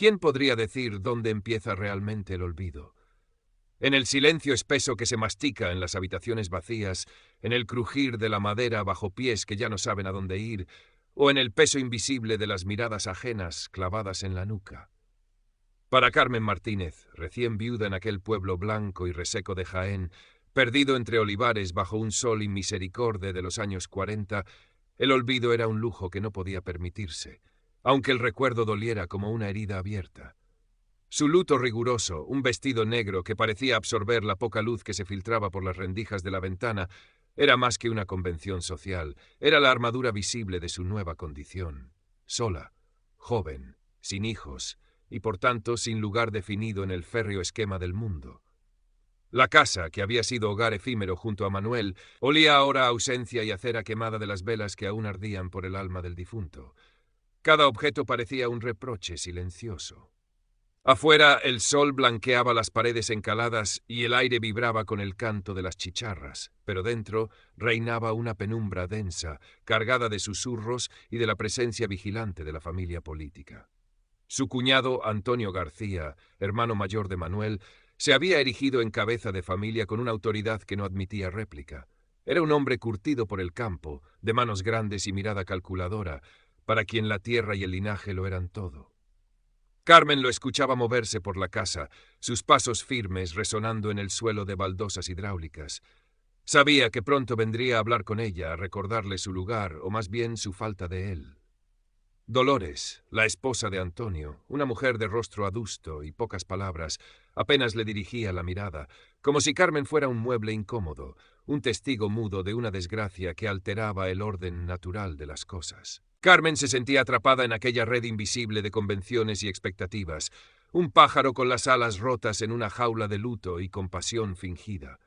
¿quién podría decir dónde empieza realmente el olvido? En el silencio espeso que se mastica en las habitaciones vacías, en el crujir de la madera bajo pies que ya no saben a dónde ir, o en el peso invisible de las miradas ajenas clavadas en la nuca. Para Carmen Martínez, recién viuda en aquel pueblo blanco y reseco de Jaén, perdido entre olivares bajo un sol inmisericorde de los años 40, el olvido era un lujo que no podía permitirse, aunque el recuerdo doliera como una herida abierta. Su luto riguroso, un vestido negro que parecía absorber la poca luz que se filtraba por las rendijas de la ventana, era más que una convención social, era la armadura visible de su nueva condición. Sola, joven, sin hijos, y por tanto sin lugar definido en el férreo esquema del mundo. La casa, que había sido hogar efímero junto a Manuel, olía ahora a ausencia y a cera quemada de las velas que aún ardían por el alma del difunto. Cada objeto parecía un reproche silencioso. Afuera el sol blanqueaba las paredes encaladas y el aire vibraba con el canto de las chicharras, pero dentro reinaba una penumbra densa, cargada de susurros y de la presencia vigilante de la familia política. Su cuñado, Antonio García, hermano mayor de Manuel, se había erigido en cabeza de familia con una autoridad que no admitía réplica. Era un hombre curtido por el campo, de manos grandes y mirada calculadora, para quien la tierra y el linaje lo eran todo. Carmen lo escuchaba moverse por la casa, sus pasos firmes resonando en el suelo de baldosas hidráulicas. Sabía que pronto vendría a hablar con ella, a recordarle su lugar, o más bien su falta de él. Dolores, la esposa de Antonio, una mujer de rostro adusto y pocas palabras, apenas le dirigía la mirada, como si Carmen fuera un mueble incómodo, un testigo mudo de una desgracia que alteraba el orden natural de las cosas. Carmen se sentía atrapada en aquella red invisible de convenciones y expectativas, un pájaro con las alas rotas en una jaula de luto y compasión fingida.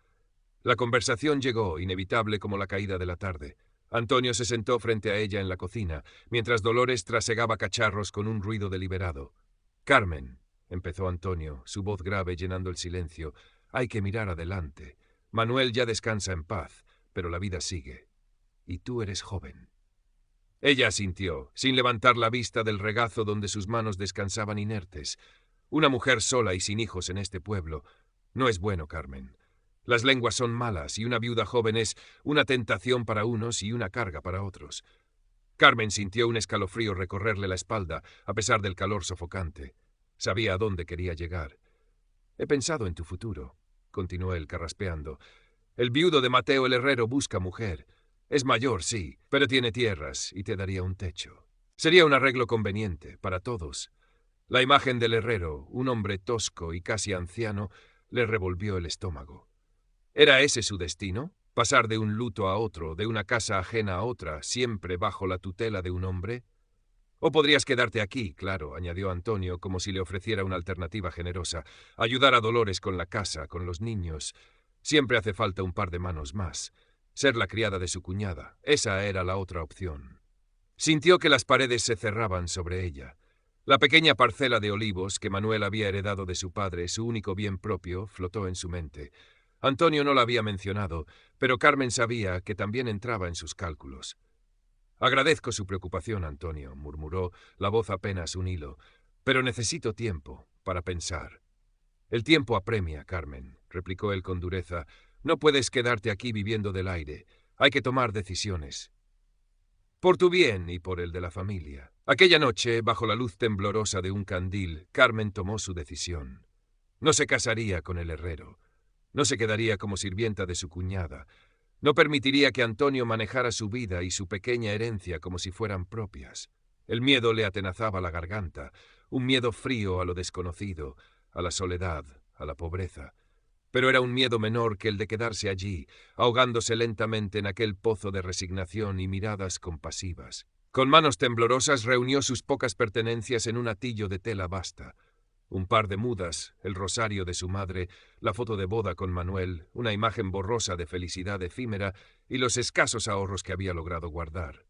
La conversación llegó, inevitable como la caída de la tarde. Antonio se sentó frente a ella en la cocina, mientras Dolores trasegaba cacharros con un ruido deliberado. «Carmen», empezó Antonio, su voz grave llenando el silencio, «hay que mirar adelante. Manuel ya descansa en paz, pero la vida sigue. Y tú eres joven». Ella asintió, sin levantar la vista del regazo donde sus manos descansaban inertes. Una mujer sola y sin hijos en este pueblo. No es bueno, Carmen. Las lenguas son malas y una viuda joven es una tentación para unos y una carga para otros. Carmen sintió un escalofrío recorrerle la espalda, a pesar del calor sofocante. Sabía a dónde quería llegar. «He pensado en tu futuro», continuó él carraspeando. «El viudo de Mateo el herrero busca mujer. Es mayor, sí, pero tiene tierras y te daría un techo. Sería un arreglo conveniente para todos». La imagen del herrero, un hombre tosco y casi anciano, le revolvió el estómago. ¿Era ese su destino? ¿Pasar de un luto a otro, de una casa ajena a otra, siempre bajo la tutela de un hombre? «O podrías quedarte aquí, claro», añadió Antonio, como si le ofreciera una alternativa generosa. «Ayudar a Dolores con la casa, con los niños. Siempre hace falta un par de manos más. Ser la criada de su cuñada. Esa era la otra opción». Sintió que las paredes se cerraban sobre ella. La pequeña parcela de olivos que Manuel había heredado de su padre, su único bien propio, flotó en su mente. Antonio no la había mencionado, pero Carmen sabía que también entraba en sus cálculos. «Agradezco su preocupación, Antonio», murmuró, la voz apenas un hilo, «pero necesito tiempo para pensar». «El tiempo apremia, Carmen», replicó él con dureza. «No puedes quedarte aquí viviendo del aire. Hay que tomar decisiones. Por tu bien y por el de la familia». Aquella noche, bajo la luz temblorosa de un candil, Carmen tomó su decisión. No se casaría con el herrero. No se quedaría como sirvienta de su cuñada. No permitiría que Antonio manejara su vida y su pequeña herencia como si fueran propias. El miedo le atenazaba la garganta, un miedo frío a lo desconocido, a la soledad, a la pobreza. Pero era un miedo menor que el de quedarse allí, ahogándose lentamente en aquel pozo de resignación y miradas compasivas. Con manos temblorosas reunió sus pocas pertenencias en un atillo de tela basta. Un par de mudas, el rosario de su madre, la foto de boda con Manuel, una imagen borrosa de felicidad efímera y los escasos ahorros que había logrado guardar.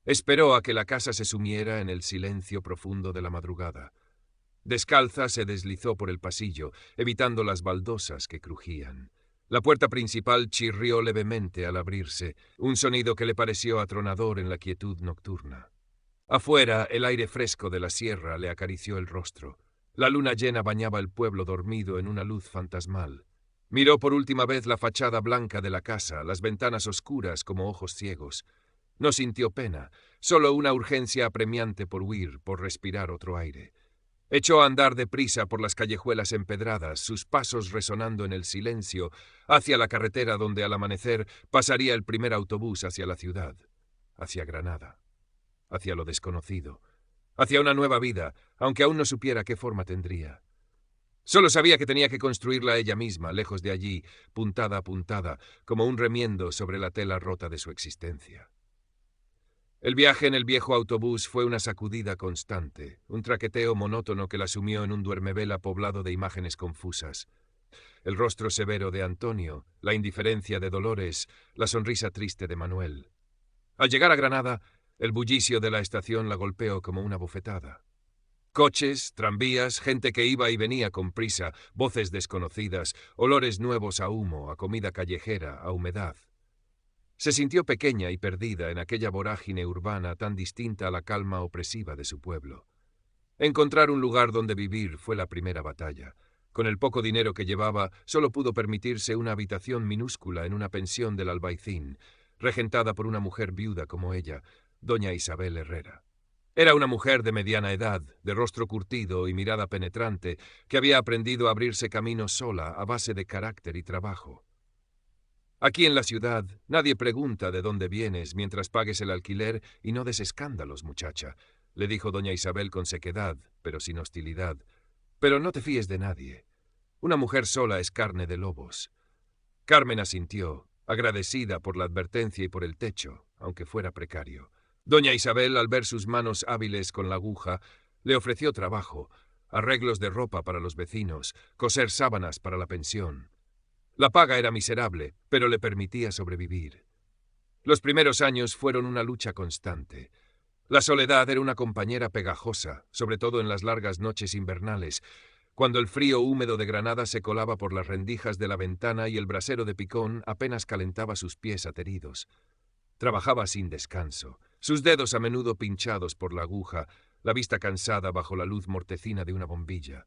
Esperó a que la casa se sumiera en el silencio profundo de la madrugada. Descalza se deslizó por el pasillo, evitando las baldosas que crujían. La puerta principal chirrió levemente al abrirse, un sonido que le pareció atronador en la quietud nocturna. Afuera, el aire fresco de la sierra le acarició el rostro. La luna llena bañaba el pueblo dormido en una luz fantasmal. Miró por última vez la fachada blanca de la casa, las ventanas oscuras como ojos ciegos. No sintió pena, solo una urgencia apremiante por huir, por respirar otro aire. Echó a andar deprisa por las callejuelas empedradas, sus pasos resonando en el silencio, hacia la carretera donde al amanecer pasaría el primer autobús hacia la ciudad, hacia Granada, hacia lo desconocido, hacia una nueva vida, aunque aún no supiera qué forma tendría. Solo sabía que tenía que construirla ella misma, lejos de allí, puntada a puntada, como un remiendo sobre la tela rota de su existencia. El viaje en el viejo autobús fue una sacudida constante, un traqueteo monótono que la sumió en un duermevela poblado de imágenes confusas. El rostro severo de Antonio, la indiferencia de Dolores, la sonrisa triste de Manuel. Al llegar a Granada, el bullicio de la estación la golpeó como una bofetada. Coches, tranvías, gente que iba y venía con prisa, voces desconocidas, olores nuevos a humo, a comida callejera, a humedad. Se sintió pequeña y perdida en aquella vorágine urbana tan distinta a la calma opresiva de su pueblo. Encontrar un lugar donde vivir fue la primera batalla. Con el poco dinero que llevaba, solo pudo permitirse una habitación minúscula en una pensión del Albaicín, regentada por una mujer viuda como ella, doña Isabel Herrera. Era una mujer de mediana edad, de rostro curtido y mirada penetrante, que había aprendido a abrirse camino sola a base de carácter y trabajo. Aquí en la ciudad, nadie pregunta de dónde vienes mientras pagues el alquiler y no des escándalos, muchacha, le dijo doña Isabel con sequedad, pero sin hostilidad. Pero no te fíes de nadie. Una mujer sola es carne de lobos. Carmen asintió, agradecida por la advertencia y por el techo, aunque fuera precario. Doña Isabel, al ver sus manos hábiles con la aguja, le ofreció trabajo, arreglos de ropa para los vecinos, coser sábanas para la pensión. La paga era miserable, pero le permitía sobrevivir. Los primeros años fueron una lucha constante. La soledad era una compañera pegajosa, sobre todo en las largas noches invernales, cuando el frío húmedo de Granada se colaba por las rendijas de la ventana y el brasero de picón apenas calentaba sus pies ateridos. Trabajaba sin descanso, sus dedos a menudo pinchados por la aguja, la vista cansada bajo la luz mortecina de una bombilla.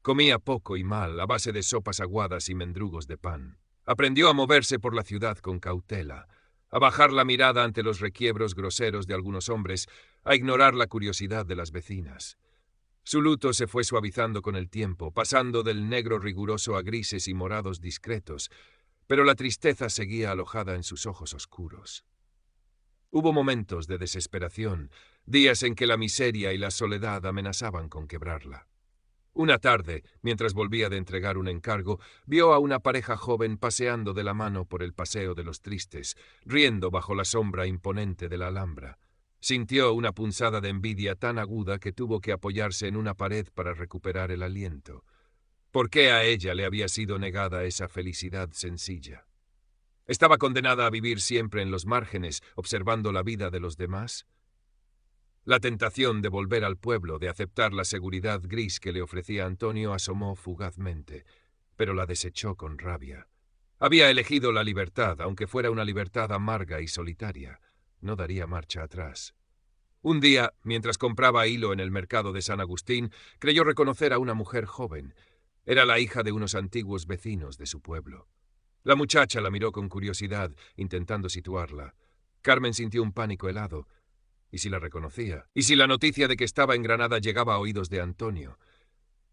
Comía poco y mal, a base de sopas aguadas y mendrugos de pan. Aprendió a moverse por la ciudad con cautela, a bajar la mirada ante los requiebros groseros de algunos hombres, a ignorar la curiosidad de las vecinas. Su luto se fue suavizando con el tiempo, pasando del negro riguroso a grises y morados discretos, pero la tristeza seguía alojada en sus ojos oscuros. Hubo momentos de desesperación, días en que la miseria y la soledad amenazaban con quebrarla. Una tarde, mientras volvía de entregar un encargo, vio a una pareja joven paseando de la mano por el Paseo de los Tristes, riendo bajo la sombra imponente de la Alhambra. Sintió una punzada de envidia tan aguda que tuvo que apoyarse en una pared para recuperar el aliento. ¿Por qué a ella le había sido negada esa felicidad sencilla? ¿Estaba condenada a vivir siempre en los márgenes, observando la vida de los demás? La tentación de volver al pueblo, de aceptar la seguridad gris que le ofrecía Antonio, asomó fugazmente, pero la desechó con rabia. Había elegido la libertad, aunque fuera una libertad amarga y solitaria. No daría marcha atrás. Un día, mientras compraba hilo en el mercado de San Agustín, creyó reconocer a una mujer joven. Era la hija de unos antiguos vecinos de su pueblo. La muchacha la miró con curiosidad, intentando situarla. Carmen sintió un pánico helado. ¿Y si la reconocía? ¿Y si la noticia de que estaba en Granada llegaba a oídos de Antonio?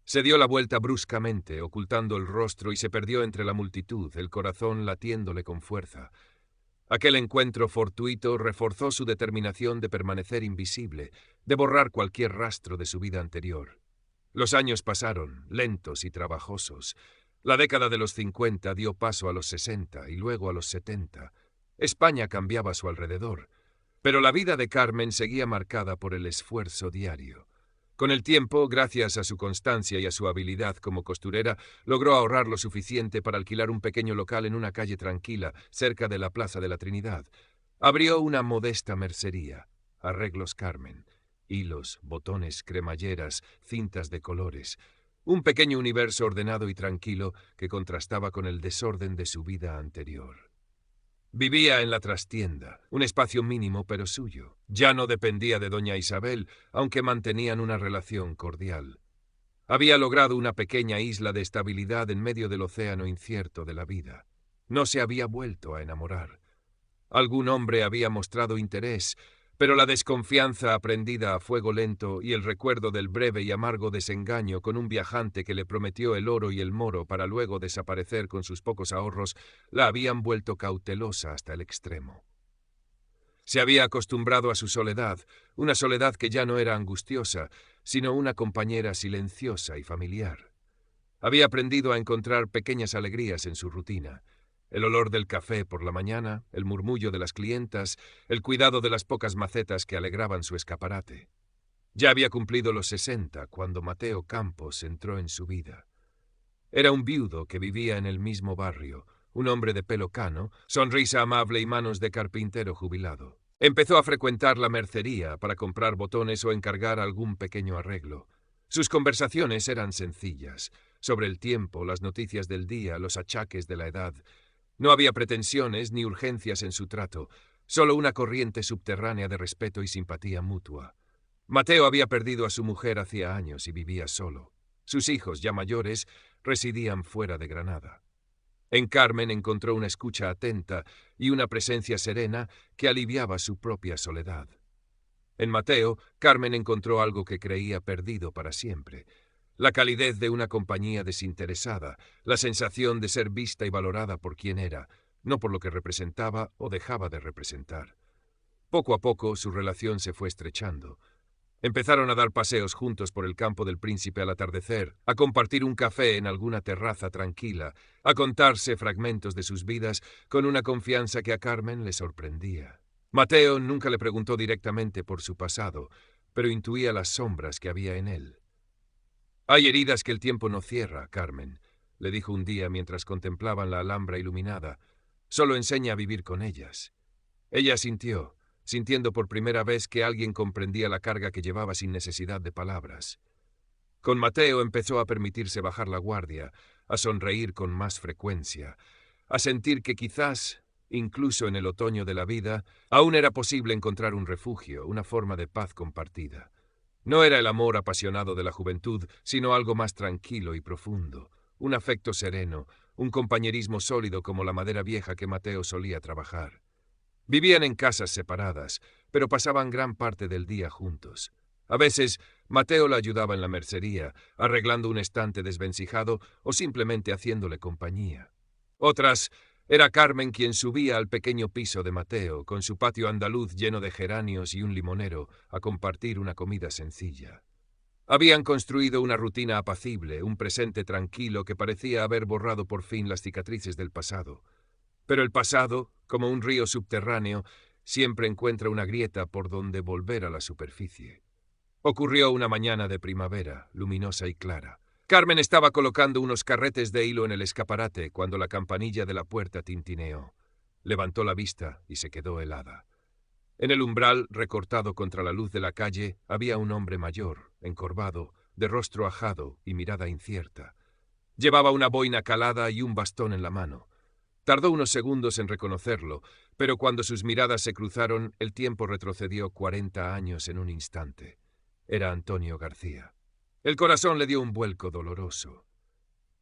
Se dio la vuelta bruscamente, ocultando el rostro, y se perdió entre la multitud, el corazón latiéndole con fuerza. Aquel encuentro fortuito reforzó su determinación de permanecer invisible, de borrar cualquier rastro de su vida anterior. Los años pasaron, lentos y trabajosos. La década de los 50 dio paso a los 60 y luego a los 70. España cambiaba a su alrededor. Pero la vida de Carmen seguía marcada por el esfuerzo diario. Con el tiempo, gracias a su constancia y a su habilidad como costurera, logró ahorrar lo suficiente para alquilar un pequeño local en una calle tranquila, cerca de la Plaza de la Trinidad. Abrió una modesta mercería, Arreglos Carmen, hilos, botones, cremalleras, cintas de colores, un pequeño universo ordenado y tranquilo que contrastaba con el desorden de su vida anterior. Vivía en la trastienda, un espacio mínimo pero suyo. Ya no dependía de doña Isabel, aunque mantenían una relación cordial. Había logrado una pequeña isla de estabilidad en medio del océano incierto de la vida. No se había vuelto a enamorar. Algún hombre había mostrado interés, pero la desconfianza aprendida a fuego lento y el recuerdo del breve y amargo desengaño con un viajante que le prometió el oro y el moro para luego desaparecer con sus pocos ahorros, la habían vuelto cautelosa hasta el extremo. Se había acostumbrado a su soledad, una soledad que ya no era angustiosa, sino una compañera silenciosa y familiar. Había aprendido a encontrar pequeñas alegrías en su rutina. El olor del café por la mañana, el murmullo de las clientas, el cuidado de las pocas macetas que alegraban su escaparate. Ya había cumplido los 60 cuando Mateo Campos entró en su vida. Era un viudo que vivía en el mismo barrio, un hombre de pelo cano, sonrisa amable y manos de carpintero jubilado. Empezó a frecuentar la mercería para comprar botones o encargar algún pequeño arreglo. Sus conversaciones eran sencillas, sobre el tiempo, las noticias del día, los achaques de la edad. No había pretensiones ni urgencias en su trato, solo una corriente subterránea de respeto y simpatía mutua. Mateo había perdido a su mujer hacía años y vivía solo. Sus hijos, ya mayores, residían fuera de Granada. En Carmen encontró una escucha atenta y una presencia serena que aliviaba su propia soledad. En Mateo, Carmen encontró algo que creía perdido para siempre: la calidez de una compañía desinteresada, la sensación de ser vista y valorada por quien era, no por lo que representaba o dejaba de representar. Poco a poco su relación se fue estrechando. Empezaron a dar paseos juntos por el campo del Príncipe al atardecer, a compartir un café en alguna terraza tranquila, a contarse fragmentos de sus vidas con una confianza que a Carmen le sorprendía. Mateo nunca le preguntó directamente por su pasado, pero intuía las sombras que había en él. «Hay heridas que el tiempo no cierra, Carmen», le dijo un día mientras contemplaban la Alhambra iluminada. «Solo enseña a vivir con ellas». Ella sintió, sintiendo por primera vez que alguien comprendía la carga que llevaba sin necesidad de palabras. Con Mateo empezó a permitirse bajar la guardia, a sonreír con más frecuencia, a sentir que quizás, incluso en el otoño de la vida, aún era posible encontrar un refugio, una forma de paz compartida. No era el amor apasionado de la juventud, sino algo más tranquilo y profundo, un afecto sereno, un compañerismo sólido como la madera vieja que Mateo solía trabajar. Vivían en casas separadas, pero pasaban gran parte del día juntos. A veces, Mateo la ayudaba en la mercería, arreglando un estante desvencijado o simplemente haciéndole compañía. Otras, era Carmen quien subía al pequeño piso de Mateo, con su patio andaluz lleno de geranios y un limonero, a compartir una comida sencilla. Habían construido una rutina apacible, un presente tranquilo que parecía haber borrado por fin las cicatrices del pasado. Pero el pasado, como un río subterráneo, siempre encuentra una grieta por donde volver a la superficie. Ocurrió una mañana de primavera, luminosa y clara. Carmen estaba colocando unos carretes de hilo en el escaparate cuando la campanilla de la puerta tintineó. Levantó la vista y se quedó helada. En el umbral, recortado contra la luz de la calle, había un hombre mayor, encorvado, de rostro ajado y mirada incierta. Llevaba una boina calada y un bastón en la mano. Tardó unos segundos en reconocerlo, pero cuando sus miradas se cruzaron, el tiempo retrocedió 40 años en un instante. Era Antonio García. El corazón le dio un vuelco doloroso.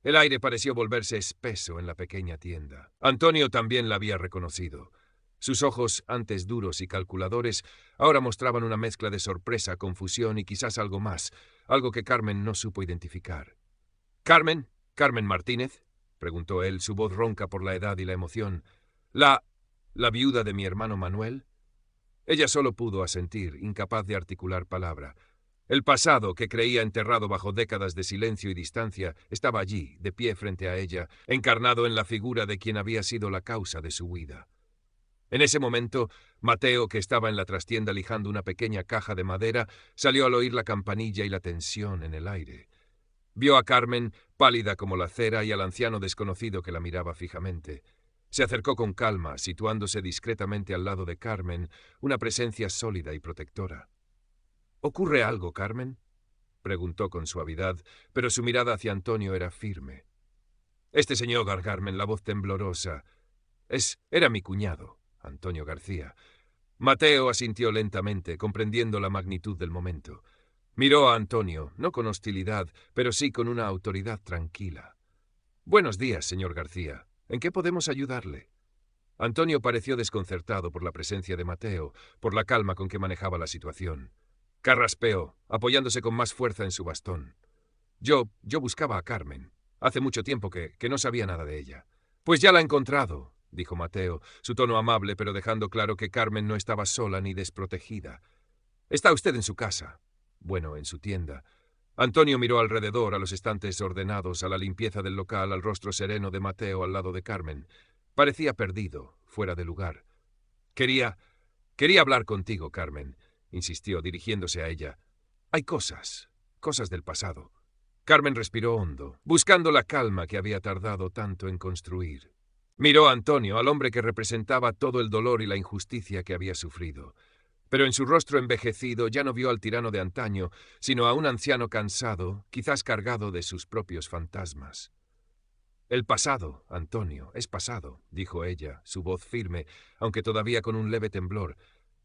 El aire pareció volverse espeso en la pequeña tienda. Antonio también la había reconocido. Sus ojos, antes duros y calculadores, ahora mostraban una mezcla de sorpresa, confusión y quizás algo más, algo que Carmen no supo identificar. «¿Carmen? ¿Carmen Martínez?», preguntó él, su voz ronca por la edad y la emoción. ¿La viuda de mi hermano Manuel?» Ella solo pudo asentir, incapaz de articular palabra. El pasado, que creía enterrado bajo décadas de silencio y distancia, estaba allí, de pie frente a ella, encarnado en la figura de quien había sido la causa de su huida. En ese momento, Mateo, que estaba en la trastienda lijando una pequeña caja de madera, salió al oír la campanilla y la tensión en el aire. Vio a Carmen, pálida como la cera, y al anciano desconocido que la miraba fijamente. Se acercó con calma, situándose discretamente al lado de Carmen, una presencia sólida y protectora. «¿Ocurre algo, Carmen?», preguntó con suavidad, pero su mirada hacia Antonio era firme. «Este señor, Carmen», la voz temblorosa. Era mi cuñado, Antonio García. Mateo asintió lentamente, comprendiendo la magnitud del momento. Miró a Antonio, no con hostilidad, pero sí con una autoridad tranquila. Buenos días, señor García. ¿En qué podemos ayudarle? Antonio pareció desconcertado por la presencia de Mateo, por la calma con que manejaba la situación. Carraspeó, apoyándose con más fuerza en su bastón. Yo buscaba a Carmen. Hace mucho tiempo que no sabía nada de ella. Pues ya la he encontrado, dijo Mateo, su tono amable, pero dejando claro que Carmen no estaba sola ni desprotegida. ¿Está usted en su casa? Bueno, en su tienda. Antonio miró alrededor, a los estantes ordenados, a la limpieza del local, al rostro sereno de Mateo al lado de Carmen. Parecía perdido, fuera de lugar. Quería hablar contigo, Carmen, insistió, dirigiéndose a ella. Hay cosas del pasado. Carmen respiró hondo, buscando la calma que había tardado tanto en construir. Miró a Antonio, al hombre que representaba todo el dolor y la injusticia que había sufrido. Pero en su rostro envejecido ya no vio al tirano de antaño, sino a un anciano cansado, quizás cargado de sus propios fantasmas. El pasado, Antonio, es pasado, dijo ella, su voz firme, aunque todavía con un leve temblor.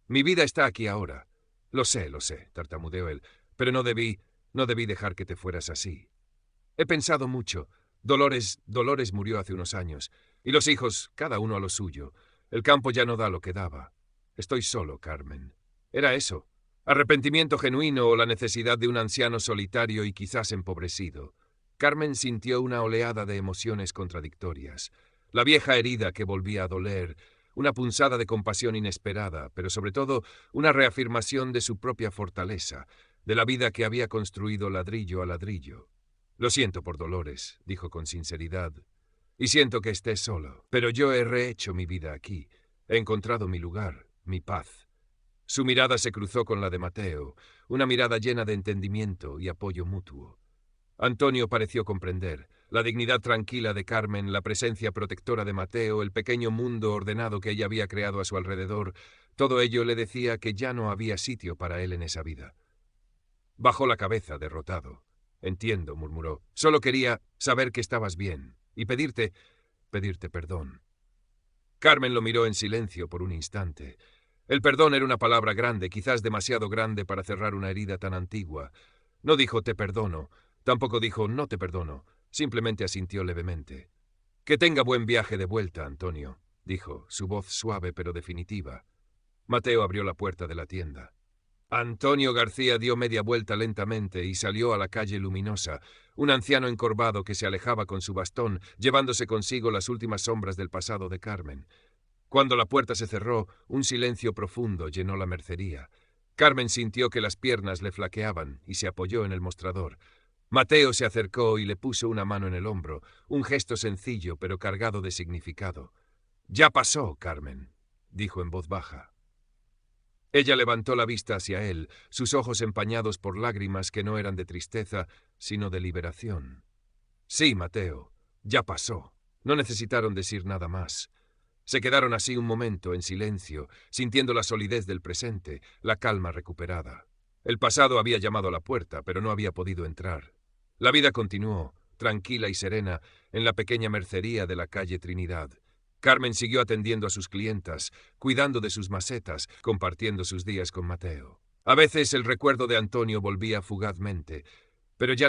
Mi vida está aquí ahora. Lo sé, tartamudeó él, pero no debí dejar que te fueras así. He pensado mucho. Dolores murió hace unos años, y los hijos, cada uno a lo suyo. El campo ya no da lo que daba. Estoy solo, Carmen. Era eso, arrepentimiento genuino o la necesidad de un anciano solitario y quizás empobrecido. Carmen sintió una oleada de emociones contradictorias. La vieja herida que volvía a doler, una punzada de compasión inesperada, pero sobre todo una reafirmación de su propia fortaleza, de la vida que había construido ladrillo a ladrillo. Lo siento por Dolores, dijo con sinceridad, y siento que estés solo, pero yo he rehecho mi vida aquí. He encontrado mi lugar, mi paz. Su mirada se cruzó con la de Mateo, una mirada llena de entendimiento y apoyo mutuo. Antonio pareció comprender. La dignidad tranquila de Carmen, la presencia protectora de Mateo, el pequeño mundo ordenado que ella había creado a su alrededor, todo ello le decía que ya no había sitio para él en esa vida. Bajó la cabeza, derrotado. Entiendo, murmuró. Solo quería saber que estabas bien y pedirte perdón. Carmen lo miró en silencio por un instante. El perdón era una palabra grande, quizás demasiado grande para cerrar una herida tan antigua. No dijo te perdono, tampoco dijo no te perdono, simplemente asintió levemente. Que tenga buen viaje de vuelta, Antonio, dijo, su voz suave pero definitiva. Mateo abrió la puerta de la tienda. Antonio García dio media vuelta lentamente y salió a la calle luminosa, un anciano encorvado que se alejaba con su bastón, llevándose consigo las últimas sombras del pasado de Carmen. Cuando la puerta se cerró, un silencio profundo llenó la mercería. Carmen sintió que las piernas le flaqueaban y se apoyó en el mostrador. Mateo se acercó y le puso una mano en el hombro, un gesto sencillo pero cargado de significado. «Ya pasó, Carmen», dijo en voz baja. Ella levantó la vista hacia él, sus ojos empañados por lágrimas que no eran de tristeza, sino de liberación. «Sí, Mateo, ya pasó». No necesitaron decir nada más. Se quedaron así un momento, en silencio, sintiendo la solidez del presente, la calma recuperada. El pasado había llamado a la puerta, pero no había podido entrar. La vida continuó, tranquila y serena, en la pequeña mercería de la calle Trinidad. Carmen siguió atendiendo a sus clientas, cuidando de sus macetas, compartiendo sus días con Mateo. A veces el recuerdo de Antonio volvía fugazmente, pero ya no